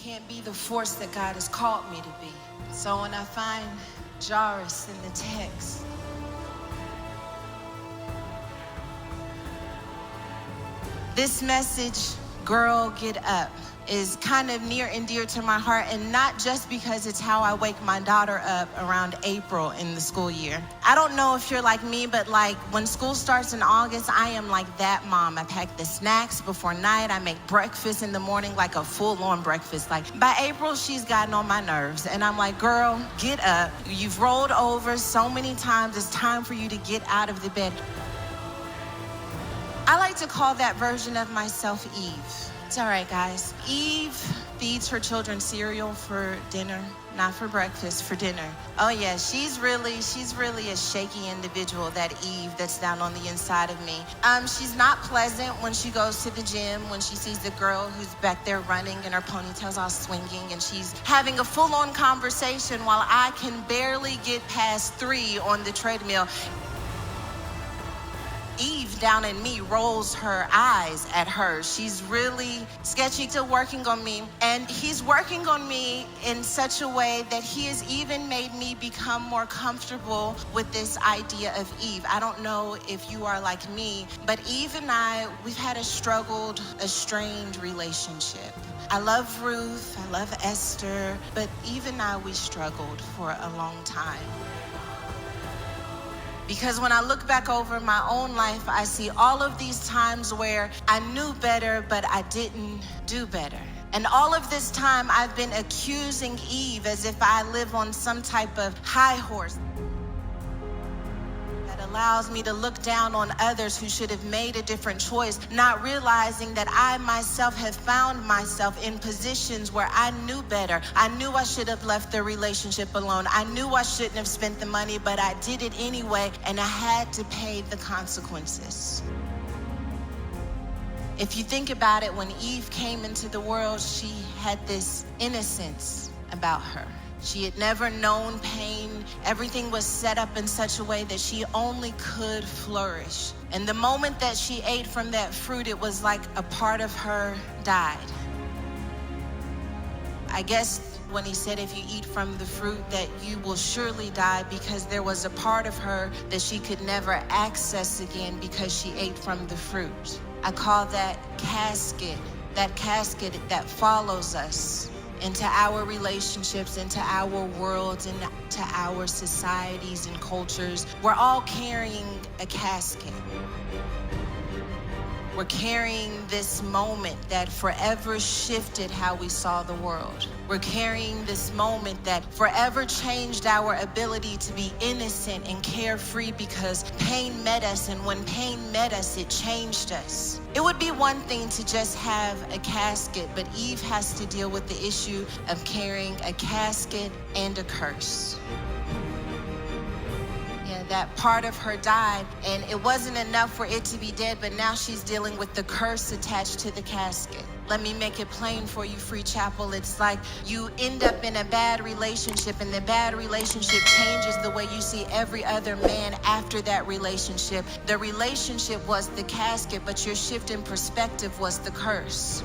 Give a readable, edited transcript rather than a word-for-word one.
can't be the force that God has called me to be. So when I find Jairus in the text, this message, girl, get up, is kind of near and dear to my heart, and not just because it's how I wake my daughter up around April in the school year. I don't know if you're like me, but like when school starts in August, I am like that mom. I pack the snacks before night. I make breakfast in the morning, like a full-on breakfast. Like by April, she's gotten on my nerves, and I'm like, girl, get up. You've rolled over so many times. It's time for you to get out of the bed. I like to call that version of myself Eve. It's all right, guys. Eve feeds her children cereal for dinner, not for breakfast, for dinner. Oh yeah, she's really a shaky individual, that Eve that's down on the inside of me. She's not pleasant when she goes to the gym, when she sees the girl who's back there running and her ponytail's all swinging, and she's having a full-on conversation while I can barely get past 3 on the treadmill. Eve down in me rolls her eyes at her. She's really sketchy, still working on me. And he's working on me in such a way that he has even made me become more comfortable with this idea of Eve. I don't know if you are like me, but Eve and I, we've had a struggled, a strained relationship. I love Ruth, I love Esther, but Eve and I, we struggled for a long time. Because when I look back over my own life, I see all of these times where I knew better, but I didn't do better. And all of this time, I've been accusing Eve as if I live on some type of high horse that allows me to look down on others who should have made a different choice, not realizing that I myself have found myself in positions where I knew better. I knew I should have left the relationship alone. I knew I shouldn't have spent the money, but I did it anyway, and I had to pay the consequences. If you think about it, when Eve came into the world, she had this innocence about her. She had never known pain. Everything was set up in such a way that she only could flourish. And the moment that she ate from that fruit, it was like a part of her died. I guess when he said, if you eat from the fruit, that you will surely die, because there was a part of her that she could never access again because she ate from the fruit. I call that casket that follows us into our relationships, into our worlds, into our societies and cultures. We're all carrying a casket. We're carrying this moment that forever shifted how we saw the world. We're carrying this moment that forever changed our ability to be innocent and carefree, because pain met us, and when pain met us, it changed us. It would be one thing to just have a casket, but Eve has to deal with the issue of carrying a casket and a curse. That part of her died, and it wasn't enough for it to be dead, but now she's dealing with the curse attached to the casket. Let me make it plain for you, Free Chapel. It's like you end up in a bad relationship, and the bad relationship changes the way you see every other man after that relationship. The relationship was the casket, but your shift in perspective was the curse.